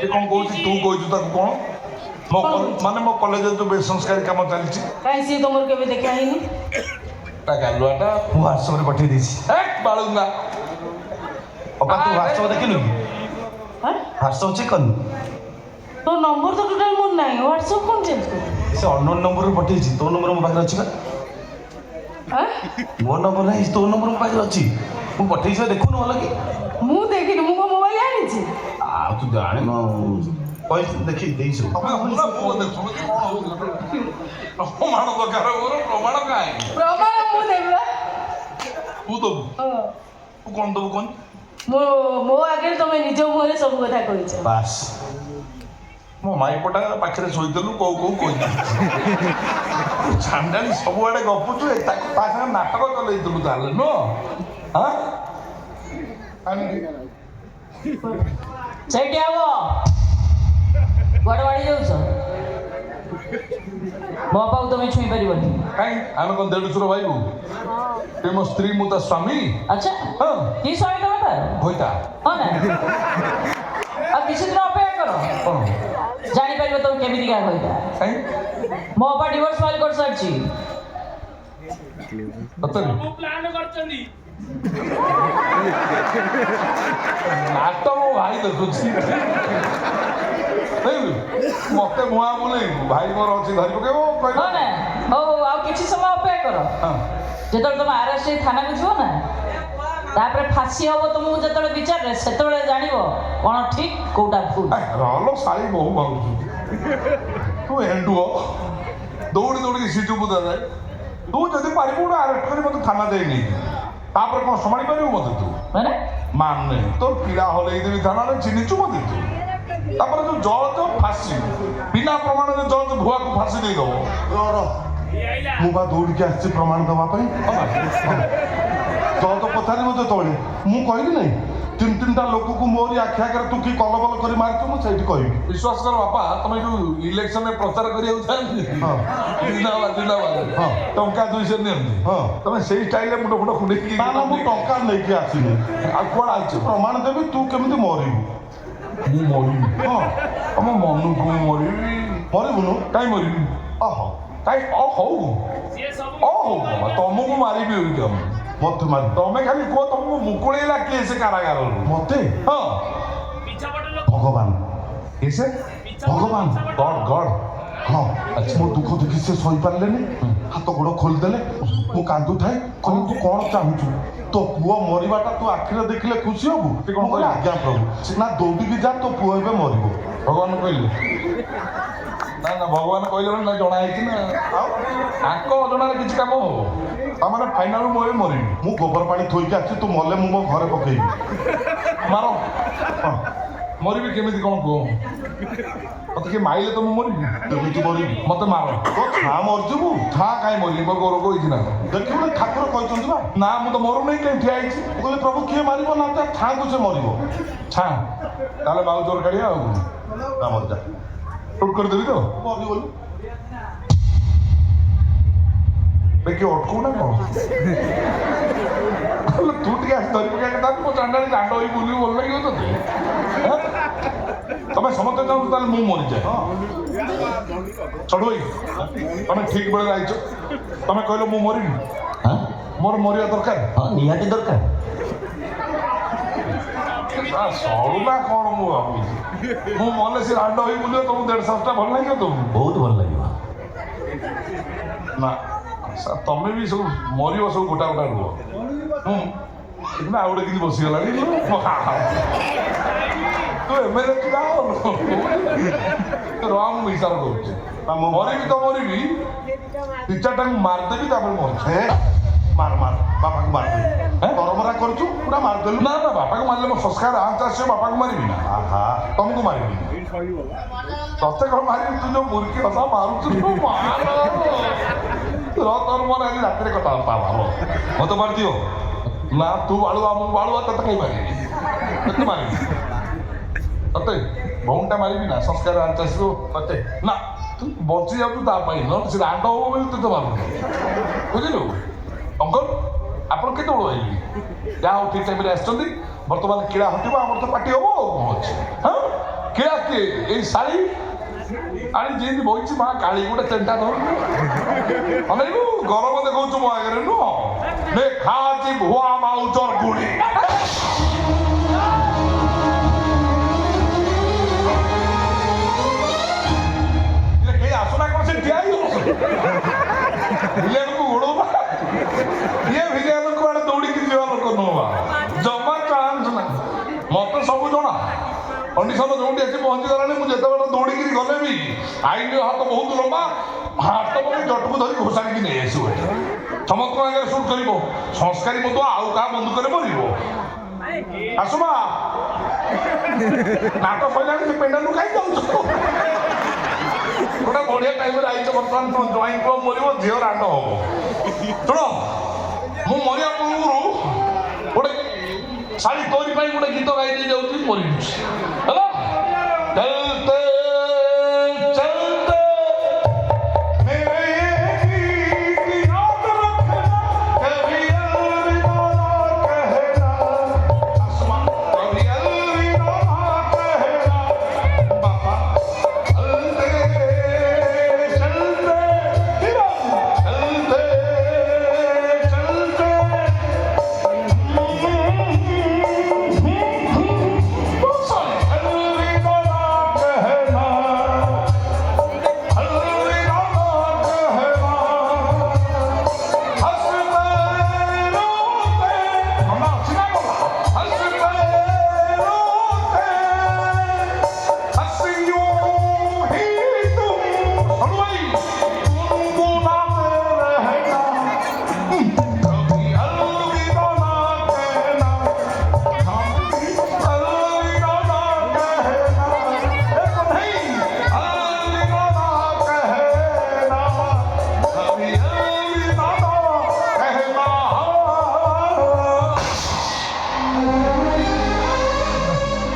ये कौन कहू तू कहू ताको कौन मो माने मो कॉलेज जो बेसंस्कारी काम चलछि कहीं सी तुमर के भी देखा ही नहीं ता गालुआटा ମୁଁ ହ୍ୱାଟ୍ସଆପ୍ରେ ପଠେଇ ଦେଇଛି। ए बाळुंगा ଅପା ତୁ ହ୍ୱାଟ୍ସଆପ୍ ଦେଖିଲୁ କି? हां ହ୍ୱାଟ୍ସଆପ୍ ଚେକ୍ କରିନୁ? तो नंबर तो टोटल मोर नहीं व्हाट्सएप कौन चेंज कर ସେ ଅନନୋନ୍ ନମ୍ବରରୁ ପଠେଇଛି। ତୋ ନମ୍ବର ମୋ ପାଖରେ ଅଛି ବା। हां ମୋ ନମ୍ବର ନାହିଁ, ତୋ ନମ୍ବର ମୋ ପାଖରେ ଅଛି। ମୁଁ ପଠେଇଛି ବା, ଦେଖୁନୁ ଭଲ କି? मु देखिन मु को मोबाइल आनी छी ଆଉ ତୁ ଜାଣିନ କହିଛି ଦେଖି ଦେଇଛୁ। तमे हमरा को देखो प्रमाण दरकार मोर प्रमाण काहे प्रमाण मु देबा तू तो तू कोन दबु कोन मो मो आगे तुम निज मुहरे सब कथा कहिछ ବାସ୍ मो माई पटा पाखरे सोइतलु को कोइ छांडाली सब आडे गपुचु ता संगे नाटक चलैतलु ताले नो हां ସେଇଠି ଆବ କୁଆଡ଼େ ବାଡ଼ି ଯାଉଛ ମୋ ବାପାକୁ ତମେ ଛୁଇଁ ପାରିବନି କାଇଁ ଆମେ କୋन ଦେଡୁସୁର ଭାଇବୁ ते मो स्त्री मु ता स्वामी ଆଚ୍ଛା हां କି ସ୍ୱାମୀ ତମେ ତାର होइता ହଁ ନା ଆଉ କିଛି ଦିନ ଅପେକ୍ଷା କର कोन ଜାଣିପାରିବ ତମେ କେମିତି କାହା କହିବା କାଇଁ ମୋ ବାପା ଡିଭୋର୍ସ ଫାଇଲ୍ କରିସାରିଛି ସତରେ ପ୍ଲାନ୍ କରିଛନ୍ତି ନାଟ ମୋ ଭାଇ ଦେଖୁଛି ମତେ ମୁହାଁ ବୁଲେଇ ଭାଇ ମୋର ଅଛି ଧରି ପକେଇବ ହଁ କହିବ ନା ହଉ ହଉ ଆଉ କିଛି ସମୟ ଅପେକ୍ଷା କର ହଁ ଯେତେବେଳେ ତମେ ଆରେଷ୍ଟ ହେଇ ଥାନାକୁ ଯିବ ନା ତାପରେ ଫାଶୀ ହବ ତମକୁ ଯେତେବେଳେ ବିଚାରରେ ସେତେବେଳେ ଜାଣିବ କ'ଣ ଠିକ୍ କୋଉଟା ଭୁଲ ରହଲୋ ଶାଳି ବହୁ ଭାବୁଛୁ ତୁ ଏଣ୍ଡୁଅ ଦୌଡ଼ି ଦୌଡ଼ିକି ସିଟୁ ବୁଦା ଯାଏ ତୁ ଯଦି ପାରିବୁ ଗୋଟେ ଆରେଷ୍ଟ କରି ମତେ ଥାନା ଦେଇନି ତାପରେ କ'ଣ ସମ୍ଭାଳି ପାରିବୁ ମତେ ତୁ ମାନେ ମାନେ ତୋର ପିଲା ହଲେଇ ଦେବି ଥାନାରେ ଚିହ୍ନିଛୁ ମତେ ତୁ ତାପରେ ଯୋଉ ଜଜ ଫାଶୀ ବିନା ପ୍ରମାଣରେ ଜଜ ଭୁଆକୁ ଫାଶୀ ଦେଇଦବ ମୁଁ ବା ଦୌଡ଼ିକି ଆସିଛି ପ୍ରମାଣ ଦେବା ପାଇଁ ଜଜ ପଚାରି ମୋତେ ତଳେ ମୁଁ କହିଲି ନାହିଁ ତିନି ତିନିଟା ଲୋକକୁ ମୋରି ଆଖି ଆଗରେ ତୁ କି କଲବଲ କରି ମାରିଛୁ ମୁଁ ସେଇଠି କହିବି ବିଶ୍ୱାସ କର ବାପା ତମେ ଯୋଉ ଇଲେକ୍ସନରେ ପ୍ରଚାର କରିବାକୁ ଚାହାନ୍ତି ହଁ ଜିନ୍ଦାବାଦ ଜିନ୍ଦାବାଦ ହଁ। ଟଙ୍କା 200 ନିଅନ୍ତି ହଁ ତମେ ସେଇ ଷ୍ଟାଇଲରେ ମୁଣ୍ଡ ଫୁଣ୍ଡ କୁଣ୍ଡେଇକି ନା ନା ମୁଁ ଟଙ୍କା ନେଇକି ଆସିନି ଆଉ କୁଆଡ଼େ ଆଇଛ ପ୍ରମାଣ ଦେବି ତୁ କେମିତି ମରିବୁ ମୁଁ ମରିବି ହଁ ତମ ମନକୁ ମୁଁ ମରିବି ମରିବୁନୁ କାଇଁ ମରିବି ଓହୋ କାଇଁ ହଉ ସିଏ ସବୁ ହଉ ବାବା ତମକୁ ମାରିବି କେମ ମୋତେ ମାରି ତମେ ଖାଲି କୁହ ତମକୁ ମୁକୁଳେଇଲା କିଏ ସେ କାରାଗାରରୁ ମୋତେ ହଁ ମିଛ ପଟ ଲୋକ ଭଗବାନ କିଏ ସେ ଭଗବାନ ଗଡ ଗଡ ହଁ ମୋ ଦୁଃଖ ଦେଖି ସେ ସହିପାରିଲେନି ହାତ ଗୋଡ଼ ଖୋଲିଦେଲେ ମୁଁ କାନ୍ଦୁଥାଏ କହିଲି ତୁ କ'ଣ ଚାହୁଁଛୁ ତୋ ପୁଅ ମରିବାଟା ତୁ ଆଖିରେ ଦେଖିଲେ ଖୁସି ହବୁ ସେ କ'ଣ ମୁଁ କହିଲି, କହିଲେ? ଆଜ୍ଞା ପ୍ରଭୁ ନା ଦୌଡ଼ିକି ଯା ତୋ ପୁଅ ଏବେ ମରିବ ଭଗବାନ କହିଲେ ନା ନା ଭଗବାନ କହିଲେ ମାନେ ନା ଜଣା ହେଇଛି ନା ଆଉ ଆଙ୍କ ଅଜଣାରେ କିଛି କାମ ହବ ତାମାନେ ଫାଇନାଲ ମୁଁ ଏବେ ମରିବି ମୁଁ ଗୋବର ପାଣି ଥୋଇକି ଆସିଛି ତୁ ମଲେ ମୁଁ ମୋ ଘରେ ପକେଇବି ମାର ହଁ ମରିବି କେମିତି କ'ଣ କୁହ ମତେ କିଏ ମାଇଲେ ତ ମୁଁ ମରିବି କେମିତି ମରିବି ମତେ ମାର ତୋ ଛା ମରିଯିବୁ ଥା କାହିଁ ମରିବି ମୋର ରୋଗ ହେଇଛି ନା ଦେଖିବୁ ଠାକୁର କହିଛନ୍ତି ବା ନା ମୁଁ ତ ମରୁନାହିଁ କାହିଁ ଠିଆ ହେଇଛି ମୁଁ କହିଲି ପ୍ରଭୁ କିଏ ମାରିବ ନା ତା ଛାଙ୍କୁ ସେ ମରିବ ଛା ତାହେଲେ ବାଉ ଚୋର କାଢ଼ିବା ଆଉ ନା ମରିଯା ଟୁଟ୍ କରିଦେବି ତ ମରିଗଲୁ ବେକି ଅଟକଉ ନା କ'ଣ ତୁ ଟିକେ ଆସି ଧରି ପକେଇବା କଥା ମୋ ଚାଣ୍ଡାଳି ଦାଣ୍ଡ ହୋଇ ବୁଲିବୁ ଭଲ ଲାଗିବ ତତେ ଆଁ? ତମେ ସମସ୍ତେ ଚାହୁଁଛ ତାହେଲେ ମୁଁ ମରିଯାଏ ଚଢୁ ଭାଇ ତମେ ଠିକ ବେଳେ ଯାଇଛ ତମେ କହିଲ ମୁଁ ମରିବି ହଁ ମୋର ମରିବା ଦରକାର ହଁ ନିହାତି ଦରକାର। ସରୁ ନା କ'ଣ ମୁଁ ଭାବୁଛି ମୁଁ ମଲେ ସେ ଦାଣ୍ଡ ହୋଇ ବୁଲିବ ତମକୁ 150ଟା ଭଲ ଲାଗିବ ତମକୁ ବହୁତ ଭଲ ଲାଗିବ। ନା ତମେ ବି ସବୁ ମରିବ ସବୁ ଗୋଟା ଗୋଟା ରୁହ ମୁଁ କିନ୍ତୁ ଆଉ ଗୋଟେ କିଛି ବସିଗଲାଣି ତୁ ଏମଏଲଏ ଛିଡ଼ା ରହ ମୁଁ ବିଚାର କରୁଛି ମରିବି ତ ମରିବି 2-4ଟାକୁ ମାରିଦେବି ତାପରେ ମରିଛି ହେ ମାର ମାର ବାପାକୁ ମାରିଦେବି ତରମରା କରୁଛୁ ପୁରା ମାରିଦେଲୁ ନା ନା ବାପାକୁ ମାରିଲେ ମୋ ସଂସ୍କାର ଆଞ୍ଚ ଆସିବ ବାପାକୁ ମାରିବି ନା ଆହା ତମକୁ ମାରିବି ତତେ କ'ଣ ମାରିବି ତୁ ଯୋଉ ମୁର୍ଖୀ କଥା ମାରୁଛୁ ତୁ ମାର ତୋର ମୋର ଆଜି ରାତିରେ କଥାବାର୍ତ୍ତା ହବ ମତେ ମାରିଦିଅ ନା ତୁ ବାଳୁଆ ମୁଁ ବାଳୁଆ ତତେ କାହିଁ ମାରିବି ତତେ ମାରିବି ତତେ ଭଉଣୀଟା ମାରିବି ନା ସଂସ୍କାର ଆଞ୍ଚ ଆସିବ ତତେ ନା ତୁ ବଞ୍ଚି ଯାଉଛୁ ତା ପାଇଁ ନହେଲେ ସେ ଦାଣ୍ଡ ହବ ବୋଲି ତତେ ମାରୁଛୁ ବୁଝିଲୁ ଅଙ୍କଲ ଆପଣ କେତେବେଳୁ ଆଇଲି ଯାହା ହଉ ଠିକ୍ ଟାଇମ୍ରେ ଆସିଛନ୍ତି ବର୍ତ୍ତମାନ କିଳା ହଟିବ ଆମର ତ ପାର୍ଟି ହବ ଆଉ କ'ଣ ଅଛି ହଁ କିଳା କିଏ ଏଇ ଶାଳୀ ଆଣି ଯେମିତି ବଇଛି ମା କାଳି ଗୋଟେ ଚେଣ୍ଟା ଧରୁ ଅନେଇବୁ ଗରମ ଦେଖଉଛୁ ମୋ ଆଗରେ ନୁହଁ ଲେଖା ଅଛି ଭୁଆ ମାଉଚର ଗୁଡି କେହି ଆସୁନା କଣ ସେ ଠିଆ ହେଇଯିବ ଭିଲିଆନକୁ ଗୋଡଉବା ଇଏ ଭିଲିଆନକୁ ଆଡେ ଦୌଡ଼ିକି ଯିବା ଲୋକ ନୁହଁ ଜମା ଚାନ୍ସ ନାହିଁ ମତେ ସବୁ ଜଣା କଣ୍ଡିସନ ଯୋଉଠି ଆସି ପହଞ୍ଚିଗଲାଣି ମୁଁ ଯେତେବେଳେ ଦୌଡ଼ିକିରି ଗଲେ ବି ଆଇନ ହାତ ବହୁତ ଲମ୍ବା ହାତ ମାନେ ଜଟକୁ ଧରି ଘୋଷାଣିକି ନେଇ ଆସିବ ସମସ୍ତଙ୍କ ଆଗରେ ସୁଟ୍ କରିବ ସଂସ୍କାରୀ ମଧ୍ୟ ଆଉ କାହା ବନ୍ଧୁକରେ ମରିବ ଆସୁମା ନାଟ ସରିଲାଣି ସେ ପେଣ୍ଡାଲରୁ କାହିଁ ଯାଉଛ ଗୋଟେ ବଢିଆ ଟାଇମରେ ଆଇଛ ବର୍ତ୍ତମାନ ଜୁଆଇଁ ପୁଅ ମରିବ ଝିଅ ରାଣ୍ଡ ହବ ଶୁଣ ମୁଁ ମରିବା ପୂର୍ବରୁ ଗୋଟେ ଶାଳୀ ତୋରି ପାଇଁ ଗୋଟେ ଗୀତ ଗାଇ ଦେଇ ଯାଉଛି ମରିଛି ହେଲା